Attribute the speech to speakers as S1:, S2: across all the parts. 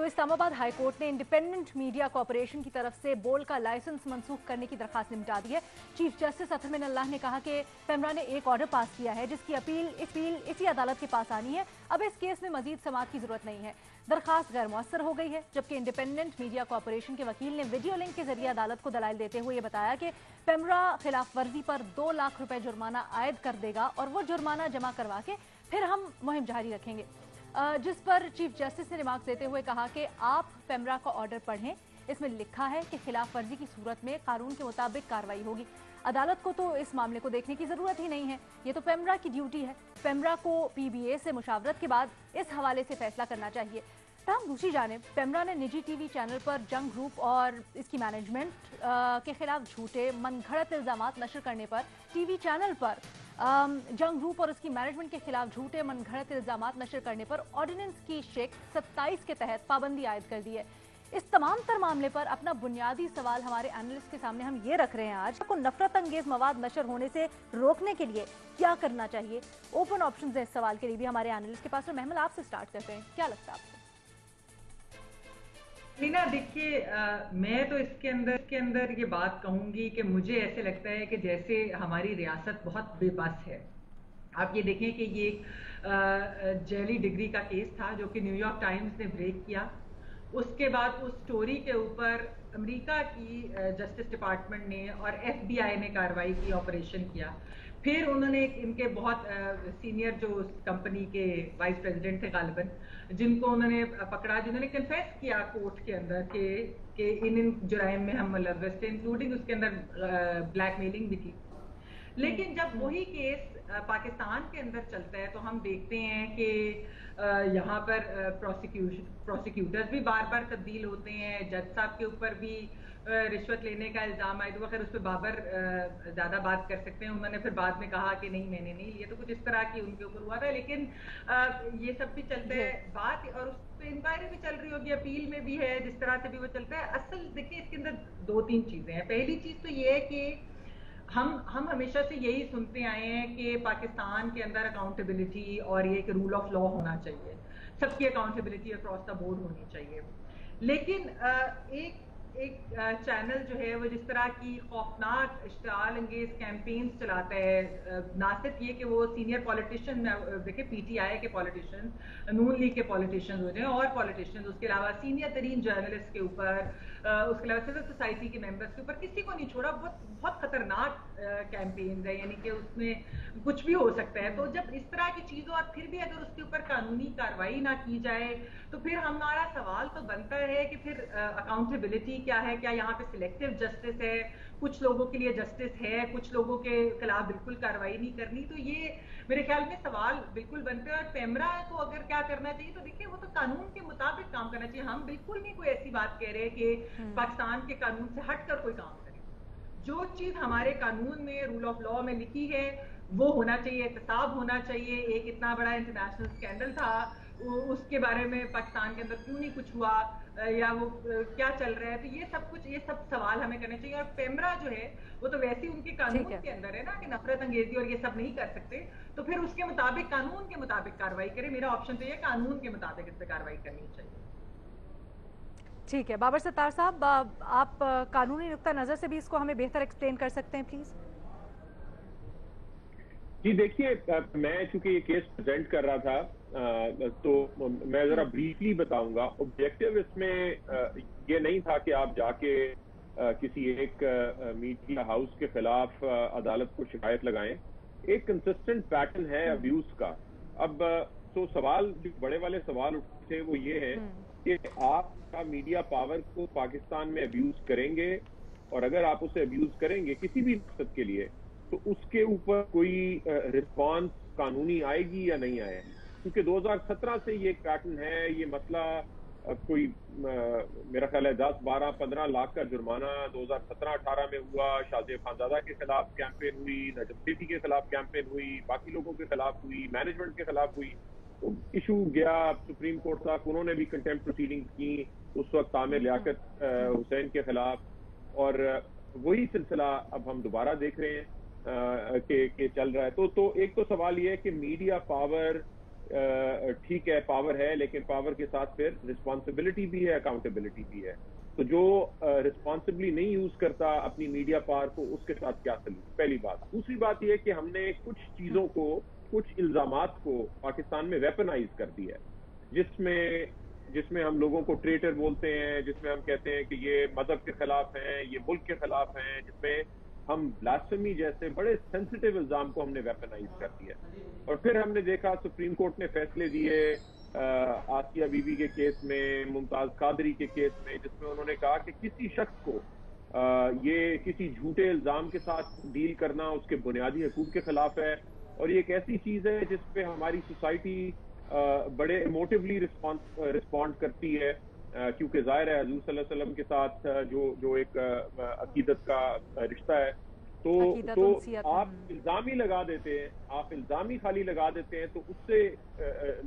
S1: तो Islamabad high court ने independent media corporation की तरफ से बोल का लाइसेंस मंसूख करने की दरखास्त निपटा दी है। चीफ जस्टिस अतर मिन अल्लाह ने कहा कि पेमरा ने एक ऑर्डर पास किया है जिसकी अपील इसी अदालत के पास आनी है। अब इस केस में मजीद समाअत की जरूरत नहीं है। दरखास्त गैर मुअस्सर हो गई है, जबकि इंडिपेंडेंट मीडिया कॉर्पोरेशन के वकील ने वीडियो लिंक के जरिए अदालत को दलाइल देते हुए बताया कि पेमरा खिलाफ वर्जी पर 2 लाख रुपए जुर्माना आयद कर देगा और वो जुर्माना जमा करवा के फिर हम मुहिम जारी रखेंगे। जिस पर चीफ जस्टिस ने रिमार्क देते हुए कहा कि आप पेमरा का ऑर्डर पढ़ें, इसमें लिखा है कि खिलाफ वर्जी की सूरत में कानून के मुताबिक कार्रवाई होगी। अदालत को तो इस मामले को देखने की जरूरत ही नहीं है, ये तो पेमरा की ड्यूटी है। पेमरा को पीबीए से मुशावरत के बाद इस हवाले से फैसला करना चाहिए। तमाम दूसरी जानिब पेमरा ने निजी टीवी चैनल पर जंग ग्रुप और इसकी मैनेजमेंट के खिलाफ झूठे मनगढ़ंत इल्जामात नशर करने पर टीवी चैनल पर जंग ग्रुप और उसकी मैनेजमेंट के खिलाफ झूठे मनगढ़ंत इल्जामात नशर करने पर ऑर्डिनेंस की शेख 27 के तहत पाबंदी आयद कर दी है। इस तमाम तर मामले पर अपना बुनियादी सवाल हमारे एनालिस्ट के सामने हम ये रख रहे हैं आज को नफरत अंगेज मवाद नशर होने से रोकने के लिए क्या करना चाहिए। ओपन ऑप्शंस है इस सवाल के लिए भी हमारे एनालिस्ट के पास। और महमूद आपसे स्टार्ट करते हैं, क्या लगता है आपको?
S2: मीना देखिए, मैं तो इसके अंदर ये बात कहूंगी कि मुझे ऐसे लगता है कि जैसे हमारी रियासत बहुत बेबस है। आप ये देखें कि ये जेली डिग्री का केस था जो कि न्यूयॉर्क टाइम्स ने ब्रेक किया। उसके बाद उस स्टोरी के ऊपर अमेरिका की जस्टिस डिपार्टमेंट ने और FBI ने कार्रवाई की, ऑपरेशन किया। फिर उन्होंने इनके बहुत सीनियर जो कंपनी के वाइस प्रेसिडेंट थे गालिबन, जिनको उन्होंने पकड़ा, जिन्होंने कन्फेस किया कोर्ट के अंदर कि इन जुराइम में हम मुलव्वस थे, इंक्लूडिंग उसके अंदर ब्लैकमेलिंग भी थी। लेकिन जब वही केस पाकिस्तान के अंदर चलता है तो हम देखते हैं कि यहाँ पर प्रोसिक्यूटर्स भी बार बार तब्दील होते हैं। जज साहब के ऊपर भी रिश्वत लेने का इल्जाम आया, तो खैर उस पर बाबर ज्यादा बात कर सकते हैं। उन्होंने फिर बाद में कहा कि नहीं मैंने नहीं लिया, तो कुछ इस तरह की उनके ऊपर हुआ था। लेकिन ये सब भी चलता है बात, और उस पर इंक्वायरी भी चल रही होगी, अपील में भी है, जिस तरह से भी वो चलता है। असल देखिए इसके अंदर 2-3 चीजें हैं। पहली चीज तो ये है कि हम हमेशा से यही सुनते आए हैं कि पाकिस्तान के अंदर अकाउंटेबिलिटी और ये कि रूल ऑफ लॉ होना चाहिए, सबकी अकाउंटेबिलिटी अक्रॉस द बोर्ड होनी चाहिए। लेकिन एक चैनल जो है वो जिस तरह की खौफनाक इश्तिआल अंगेज कैंपेन्स चलाता है, ना सिर्फ ये कि वो सीनियर पॉलिटिशियन, देखिए PTI के पॉलिटिशियन, नून लीग के पॉलिटिशियन होते हैं और पॉलिटिशियन, उसके अलावा सीनियर तरीन जर्नलिस्ट के ऊपर, उसके अलावा सिविल सोसाइटी के मेंबर्स के ऊपर किसी को नहीं छोड़ा। बहुत खतरनाक कैंपेन्स है, यानी कि उसमें कुछ भी हो सकता है। तो जब इस तरह की चीजों और फिर भी अगर उसके ऊपर कानूनी कार्रवाई ना की जाए तो फिर हमारा सवाल तो बनता है कि फिर अकाउंटेबिलिटी क्या है? क्या यहाँ पे सिलेक्टिव जस्टिस है? कुछ लोगों के लिए जस्टिस है, कुछ लोगों के खिलाफ बिल्कुल कार्रवाई नहीं करनी। तो ये मेरे ख्याल में सवाल बिल्कुल बनते हैं। और पेमरा को अगर क्या करना चाहिए तो देखिए वो तो कानून के मुताबिक काम करना चाहिए। हम बिल्कुल नहीं कोई ऐसी बात कह रहे कि पाकिस्तान के कानून से हटकर कोई काम करे। जो चीज हमारे कानून में, रूल ऑफ लॉ में लिखी है वो होना चाहिए, एहतसाब होना चाहिए। एक इतना बड़ा इंटरनेशनल स्कैंडल था, उसके बारे में पाकिस्तान के अंदर क्यों नहीं कुछ हुआ, या वो क्या चल रहा है? तो ये सब सवाल हमें करने चाहिए। और पेमरा जो है वो तो वैसे ही उनके कानून के अंदर है ना कि नफरत अंगेजी और ये सब नहीं कर सकते, तो फिर उसके मुताबिक, कानून के मुताबिक कार्रवाई करे। मेरा ऑप्शन तो ये कानून के मुताबिक इस पर कार्रवाई करनी चाहिए।
S1: ठीक है, बाबर सत्तार साहब, आप कानूनी नुक्ता नजर से भी इसको हमें बेहतर एक्सप्लेन कर सकते हैं प्लीज?
S3: जी देखिए, मैं चूंकि ये केस प्रेजेंट कर रहा था तो मैं जरा ब्रीफली बताऊंगा। ऑब्जेक्टिव इसमें ये नहीं था कि आप जाके किसी एक मीडिया हाउस के खिलाफ अदालत को शिकायत लगाएं। एक कंसिस्टेंट पैटर्न है अब्यूज का। अब तो सवाल जो बड़े वाले सवाल उठे थे वो ये है कि आप मीडिया पावर को पाकिस्तान में अब्यूज करेंगे, और अगर आप उसे अब्यूज करेंगे किसी भी मकसद के लिए तो उसके ऊपर कोई रिस्पांस कानूनी आएगी या नहीं आएगी। क्योंकि 2017 से ये पैटर्न है। ये मसला कोई मेरा ख्याल है 10, 12, 15 लाख का जुर्माना 2017-18 में हुआ। शाहजेब खानजादा के खिलाफ कैंपेन हुई, नजम सेठी के खिलाफ कैंपेन हुई, बाकी लोगों के खिलाफ हुई, मैनेजमेंट के खिलाफ हुई। तो इशू गया सुप्रीम कोर्ट तक, उन्होंने भी कंटेम्प्ट प्रोसीडिंग्स की उस वक्त आमिर लियाकत हुसैन के खिलाफ। और वही सिलसिला अब हम दोबारा देख रहे हैं कि चल रहा है। तो एक तो सवाल ये है कि मीडिया पावर ٹھیک ہے پاور ہے، لیکن پاور کے ساتھ پھر رسپانسبلٹی بھی ہے، اکاؤنٹیبلٹی بھی ہے. تو جو رسپانسبلی نہیں یوز کرتا اپنی میڈیا پاور کو، اس کے ساتھ کیا سلوک، پہلی بات. دوسری بات یہ کہ ہم نے کچھ چیزوں کو، کچھ الزامات کو پاکستان میں ویپنائز کر دیا ہے، جس میں ہم لوگوں کو ٹریٹر بولتے ہیں، جس میں ہم کہتے ہیں کہ یہ مذہب کے خلاف ہیں، یہ ملک کے خلاف ہیں، جس میں ہم بلاسفمی جیسے بڑے سینسٹیو الزام کو ہم نے ویپنائز کر دیا. اور پھر ہم نے دیکھا سپریم کورٹ نے فیصلے دیے آسیہ بی بی کے کیس میں، ممتاز قادری کے کیس میں، جس میں انہوں نے کہا کہ کسی شخص کو یہ کسی جھوٹے الزام کے ساتھ ڈیل کرنا اس کے بنیادی حقوق کے خلاف ہے. اور یہ ایک ایسی چیز ہے جس پہ ہماری سوسائٹی بڑے ایموٹیولی رسپونڈ کرتی ہے، کیونکہ ظاہر ہے حضور صلی اللہ علیہ وسلم کے ساتھ جو ایک عقیدت کا رشتہ ہے، تو آپ الزام ہی لگا دیتے ہیں، آپ الزام ہی خالی لگا دیتے ہیں، تو اس سے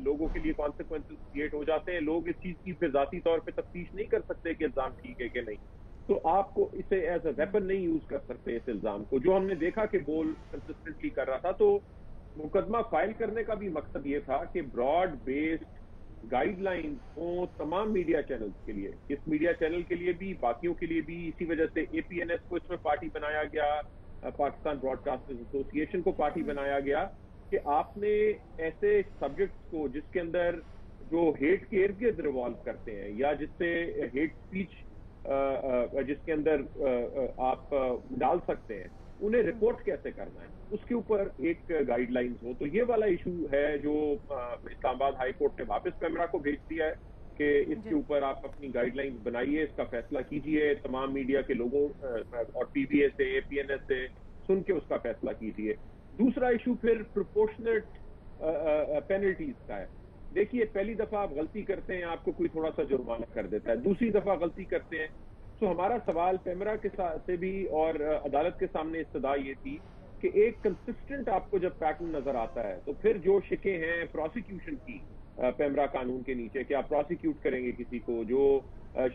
S3: لوگوں کے لیے کانسیکوینسز کریٹ ہو جاتے ہیں. لوگ اس چیز کی پھر ذاتی طور پہ تفتیش نہیں کر سکتے کہ الزام ٹھیک ہے کہ نہیں. تو آپ کو اسے ایز اے ویپن نہیں یوز کر سکتے اس الزام کو، جو ہم نے دیکھا کہ بول کنسسٹنٹلی کر رہا تھا. تو مقدمہ فائل کرنے کا بھی مقصد یہ تھا کہ براڈ بیسڈ گائیڈ لائنز ہوں تمام میڈیا چینلز کے لیے، اس میڈیا چینل کے لیے بھی، باقیوں کے لیے بھی. اسی وجہ سے APNS کو اس میں پارٹی بنایا گیا، پاکستان براڈ کاسٹرز ایسوسی ایشن کو پارٹی بنایا گیا، کہ آپ نے ایسے سبجیکٹس کو جس کے اندر جو ہیٹ کے ارد گرد ریوالو کرتے ہیں، یا جس سے ہیٹ اسپیچ جس کے اندر آپ ڈال سکتے ہیں، انہیں رپورٹ کیسے کرنا ہے، اس کے اوپر ایک گائیڈ لائنز ہو. تو یہ والا ایشو ہے جو اسلام آباد ہائی کورٹ نے واپس پیمرا کو بھیج دیا ہے کہ اس کے اوپر آپ اپنی گائیڈ لائنز بنائیے، اس کا فیصلہ کیجئے، تمام میڈیا کے لوگوں اور PBA سے APNS سے سن کے اس کا فیصلہ کیجئے. دوسرا ایشو پھر پروپورشنیٹ پینلٹیز کا ہے. دیکھیے پہلی دفعہ آپ غلطی کرتے ہیں، آپ کو کوئی تھوڑا سا جرمانہ کر دیتا ہے، دوسری دفعہ غلطی کرتے ہیں. تو ہمارا سوال پیمرا کے سے بھی اور عدالت کے سامنے استدعا یہ تھی کہ ایک کنسسٹنٹ آپ کو جب پیٹرن نظر آتا ہے، تو پھر جو شکیں ہیں پروسیکیوشن کی پیمرا قانون کے نیچے کہ آپ پروسیکیوٹ کریں گے کسی کو، جو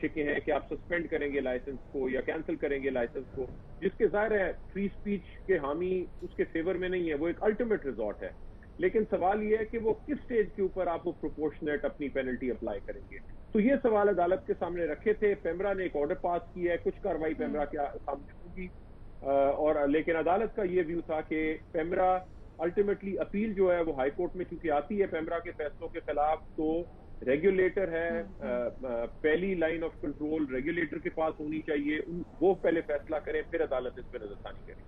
S3: شکیں ہیں کہ آپ سسپینڈ کریں گے لائسنس کو یا کینسل کریں گے لائسنس کو، جس کے ظاہر ہے فری اسپیچ کے حامی اس کے فیور میں نہیں ہے، وہ ایک الٹیمیٹ ریزورٹ ہے. لیکن سوال یہ ہے کہ وہ کس سٹیج کے اوپر آپ وہ پروپورشنیٹ اپنی پینلٹی اپلائی کریں گے. تو یہ سوال عدالت کے سامنے رکھے تھے. پیمرا نے ایک آرڈر پاس کیا ہے، کچھ کارروائی پیمرا کے سامنے ہوگی، اور لیکن عدالت کا یہ ویو تھا کہ پیمرا الٹیمیٹلی اپیل جو ہے وہ ہائی کورٹ میں چونکہ آتی ہے پیمرا کے فیصلوں کے خلاف، تو ریگولیٹر ہے، پہلی لائن آف کنٹرول ریگولیٹر کے پاس ہونی چاہیے، وہ پہلے فیصلہ کریں، پھر عدالت اس پہ نظر ثانی کرے.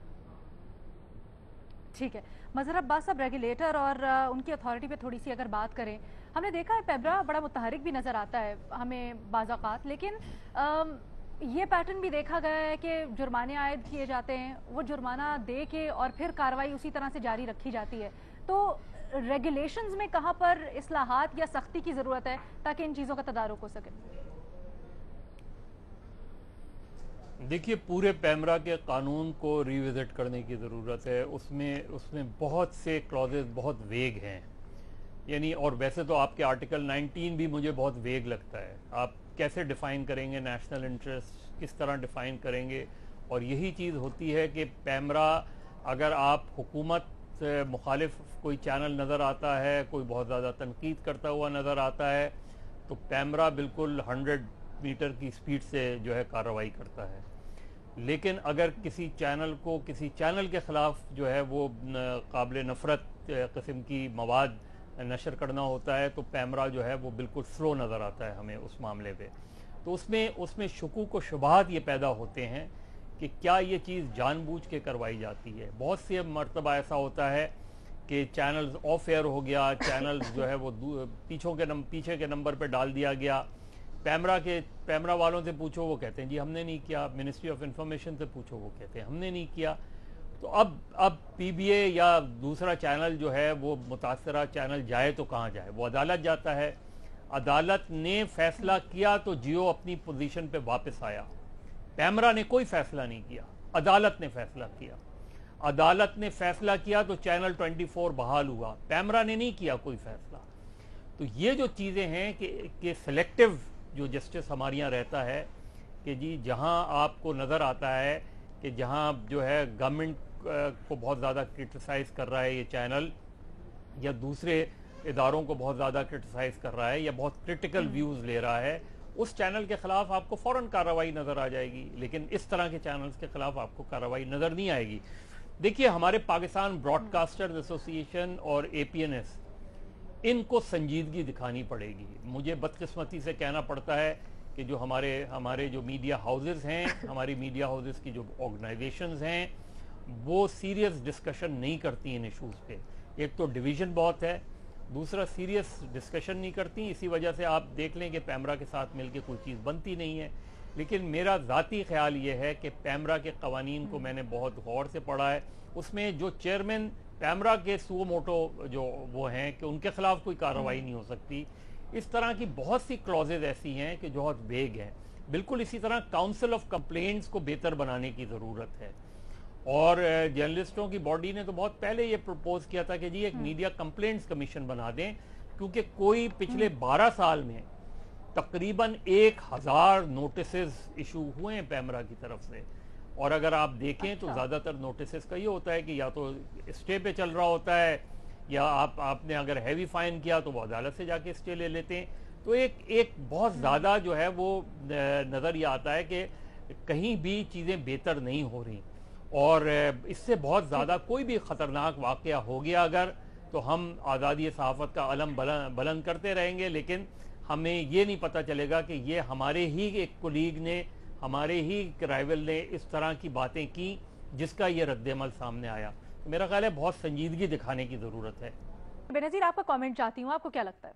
S1: ٹھیک ہے مظہر عباس صاحب، ریگولیٹر اور ان کی اتھارٹی پہ تھوڑی سی اگر بات کریں، ہم نے دیکھا ہے پیمرا بڑا متحرک بھی نظر آتا ہے ہمیں بعض اوقات، لیکن یہ پیٹرن بھی دیکھا گیا ہے کہ جرمانے عائد کیے جاتے ہیں، وہ جرمانہ دے کے اور پھر کارروائی اسی طرح سے جاری رکھی جاتی ہے. تو ریگولیشنز میں کہاں پر اصلاحات یا سختی کی ضرورت ہے تاکہ ان چیزوں کا تدارک ہو سکے؟
S4: دیکھیے پورے پیمرا کے قانون کو ریوزٹ کرنے کی ضرورت ہے. اس میں بہت سے کلازز بہت ویگ ہیں، یعنی اور ویسے تو آپ کے آرٹیکل 19 بھی مجھے بہت ویگ لگتا ہے. آپ کیسے ڈیفائن کریں گے نیشنل انٹرسٹ، کس طرح ڈیفائن کریں گے؟ اور یہی چیز ہوتی ہے کہ پیمرا، اگر آپ حکومت سے مخالف کوئی چینل نظر آتا ہے، کوئی بہت زیادہ تنقید کرتا ہوا نظر آتا ہے، تو پیمرا بالکل 100 میٹر کی سپیڈ سے جو ہے کارروائی کرتا ہے. لیکن اگر کسی چینل کے خلاف جو ہے وہ قابل نفرت قسم کی مواد نشر کرنا ہوتا ہے، تو پیمرا جو ہے وہ بالکل سلو نظر آتا ہے ہمیں اس معاملے پہ. تو اس میں شکوک و شبہات یہ پیدا ہوتے ہیں کہ کیا یہ چیز جان بوجھ کے کروائی جاتی ہے. بہت سی مرتبہ ایسا ہوتا ہے کہ چینلز آف ایئر ہو گیا، چینلز جو ہے وہ پیچھے کے نمبر پہ ڈال دیا گیا. پیمرا والوں سے پوچھو وہ کہتے ہیں جی ہم نے نہیں کیا، منسٹری آف انفارمیشن سے پوچھو وہ کہتے ہیں ہم نے نہیں کیا. تو اب PBA یا دوسرا چینل جو ہے وہ متاثرہ چینل جائے تو کہاں جائے؟ وہ عدالت جاتا ہے. عدالت نے فیصلہ کیا تو جیو اپنی پوزیشن پہ واپس آیا. پیمرا نے کوئی فیصلہ نہیں کیا، عدالت نے فیصلہ کیا. عدالت نے فیصلہ کیا تو چینل 24 بحال ہوا. پیمرا نے نہیں کیا کوئی فیصلہ. تو یہ جو چیزیں ہیں کہ سلیکٹیو جو جسٹس ہمارے یہاں رہتا ہے کہ جی جہاں آپ کو نظر آتا ہے کہ جہاں جو ہے گورنمنٹ کو بہت زیادہ کرٹیسائز کر رہا ہے یہ چینل، یا دوسرے इदारों को बहुत ज़्यादा क्रिटिसाइज कर रहा है या बहुत क्रिटिकल व्यूज़ ले रहा है, उस चैनल के खिलाफ आपको फौरन कार्रवाई नज़र आ जाएगी, लेकिन इस तरह के चैनल्स के खिलाफ आपको कार्रवाई नज़र नहीं आएगी। देखिए, हमारे पाकिस्तान ब्रॉडकास्टर्स एसोसिएशन और APNS, इनको संजीदगी दिखानी पड़ेगी। मुझे बदकिस्मती से कहना पड़ता है कि जो हमारे जो मीडिया हाउसेस हैं, हमारी मीडिया हाउसेस की जो ऑर्गेनाइजेशंस हैं, वो सीरियस डिस्कशन नहीं करती इन इशूज़ पे। एक तो डिवीज़न बहुत है, दूसरा सीरियस डिस्कशन नहीं करती। इसी वजह से आप देख लें कि पैमरा के साथ मिलकर कोई चीज़ बनती नहीं है। लेकिन मेरा ज़ाती ख्याल ये है कि पैमरा के कवानीन को मैंने बहुत गौर से पढ़ा है। उसमें जो चेयरमैन पैमरा के सुओ मोटो जो वो हैं कि उनके खिलाफ कोई कार्रवाई नहीं हो सकती। इस तरह की बहुत सी क्लॉजेज ऐसी हैं कि जो बहुत वेग हैं। बिल्कुल इसी तरह काउंसिल ऑफ कंप्लेंट्स को बेहतर बनाने की ज़रूरत है। और जर्नलिस्टों की बॉडी ने तो बहुत पहले ये प्रपोज किया था कि जी एक मीडिया कंप्लेंट्स कमीशन बना दें, क्योंकि कोई पिछले 12 साल में तकरीबन 1000 नोटिसेस इशू हुए हैं पैमरा की तरफ से। और अगर आप देखें तो ज़्यादातर नोटिसेस का ये होता है कि या तो स्टे पे चल रहा होता है, या आपने अगर हैवी फाइन किया तो वो अदालत से जाके स्टे ले लेते हैं। तो एक बहुत ज़्यादा जो है वो नज़र ये आता है कि कहीं भी चीज़ें बेहतर नहीं हो रही। और इससे बहुत ज़्यादा कोई भी ख़तरनाक वाक़या हो गया अगर, तो हम आज़ादी सहाफ़त का अलम बुलंद करते रहेंगे, लेकिन हमें ये नहीं पता चलेगा कि ये हमारे ही एक कोलीग ने, हमारे ही राइवल ने इस तरह की बातें की जिसका ये रद्द-ए-अमल सामने आया। तो मेरा ख्याल है बहुत संजीदगी दिखाने की ज़रूरत है।
S1: बेनज़ीर, आपका कमेंट चाहती हूँ, आपको क्या लगता है?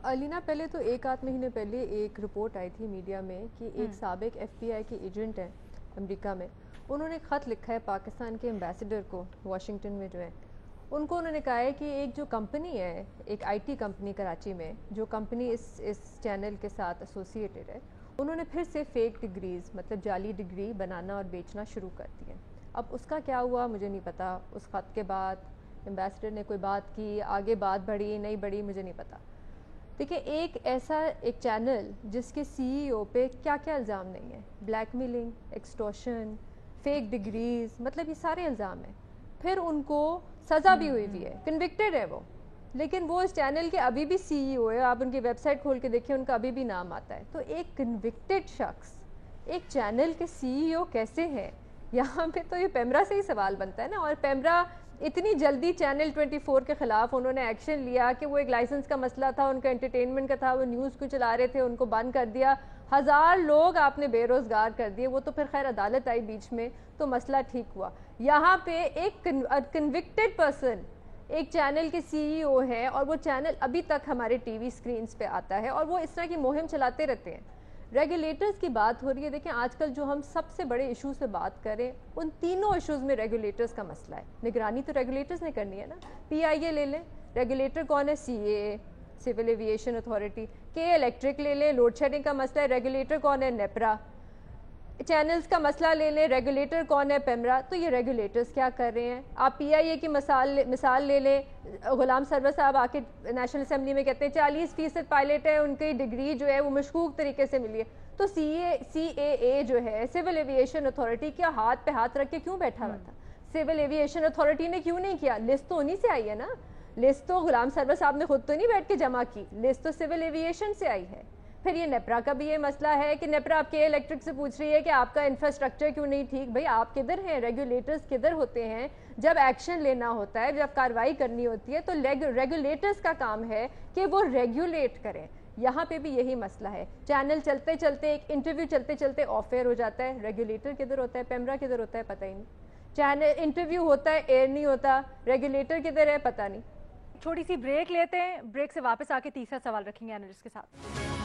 S5: अलीना, पहले तो 1-8 महीने पहले एक रिपोर्ट आई थी मीडिया में कि एक साबिक FBI के एजेंट हैं अमेरिका में, उन्होंने ख़त लिखा है पाकिस्तान के एम्बेसडर को वाशिंगटन में जो है, उनको उन्होंने कहा है कि एक जो कंपनी है, एक IT कंपनी कराची में, जो कंपनी इस चैनल के साथ एसोसिएटेड है, उन्होंने फिर से फेक डिग्रीज़ मतलब जाली डिग्री बनाना और बेचना शुरू कर दिए। अब उसका क्या हुआ मुझे नहीं पता। उस ख़त के बाद एम्बेसडर ने कोई बात की, आगे बात बढ़ी नहीं बढ़ी, मुझे नहीं पता। देखिए, एक चैनल जिसके CEO पे क्या क्या इल्ज़ाम नहीं है, ब्लैकमेलिंग, एक्सटॉर्शन, फेक डिग्रीज़, मतलब ये सारे इल्ज़ाम हैं। फिर उनको सज़ा भी हुई है, कन्विक्टेड है वो, लेकिन वो इस चैनल के अभी भी CEO है। आप उनकी वेबसाइट खोल के देखिए, उनका अभी भी नाम आता है। तो एक कन्विक्टेड शख्स एक चैनल के CEO कैसे है? यहाँ पे तो ये पैमरा से ही सवाल बनता है ना। और पैमरा इतनी जल्दी चैनल 24 के ख़िलाफ़ उन्होंने एक्शन लिया कि वो एक लाइसेंस का मसला था, उनका एंटरटेनमेंट का था, वो न्यूज़ को चला रहे थे, उनको बंद कर दिया। 1000 लोग आपने बेरोज़गार कर दिए। वो तो फिर खैर अदालत आई बीच में तो मसला ठीक हुआ। यहाँ पे एक कन्विक्टेड पर्सन एक चैनल के CEO है और वो चैनल अभी तक हमारे TV स्क्रीन्स पे आता है और वो इस तरह की मुहिम चलाते रहते हैं। रेगुलेटर्स की बात हो रही है। देखें, आजकल जो हम सबसे बड़े इशू से बात करें, उन तीनों इशूज़ में रेगुलेटर्स का मसला है। निगरानी तो रेगुलेटर्स ने करनी है ना। PIA ले लें, रेगुलेटर कौन है? CAA, civil aviation authority. KA electric ले लें, लोड शेडिंग का मसला है, रेगुलेटर कौन है? नेपरा। चैनल्स का मसला ले लें, रेगुलेटर कौन है? पैमरा। तो ये रेगुलेटर्स क्या कर रहे हैं? आप PIA की मिसाल ले लें, गुलाम सरवर साहब आके नेशनल असेंबली में कहते हैं 40% पायलट है, उनकी डिग्री जो है वो मशकूक तरीके से मिली है। तो CAA जो है, सिविल एविएशन अथॉरिटी, क्या हाथ पे हाथ रख के क्यों बैठा हुआ था? सिविल एविएशन अथॉरिटी ने क्यों नहीं किया? लिस्ट तो उन्हीं से आई है ना। लिस्ट तो गुलाम सरवर साहब ने खुद तो नहीं बैठ के जमा की, लिस्ट तो सिविल एविएशन से आई है। फिर ये नेपरा का भी ये मसला है कि नेपरा आपके इलेक्ट्रिक से पूछ रही है कि आपका इंफ्रास्ट्रक्चर क्यों नहीं ठीक। भाई, आप किधर हैं? रेगुलेटर्स किधर होते हैं? जब एक्शन लेना होता है, जब कार्रवाई करनी होती है, तो रेगुलेटर्स का काम है कि वो रेगुलेट करें। यहाँ पे भी यही मसला है। चैनल चलते चलते, एक इंटरव्यू चलते चलते ऑफ एयर हो जाता है। रेगुलेटर किधर होता है? पैमरा किधर होता है? पता ही नहीं। चैनल इंटरव्यू होता है, एयर नहीं होता। रेगुलेटर किधर है? पता नहीं।
S1: छोटी सी ब्रेक लेते हैं, ब्रेक से वापस आके तीसरा सवाल रखेंगे एनालिस्ट के साथ।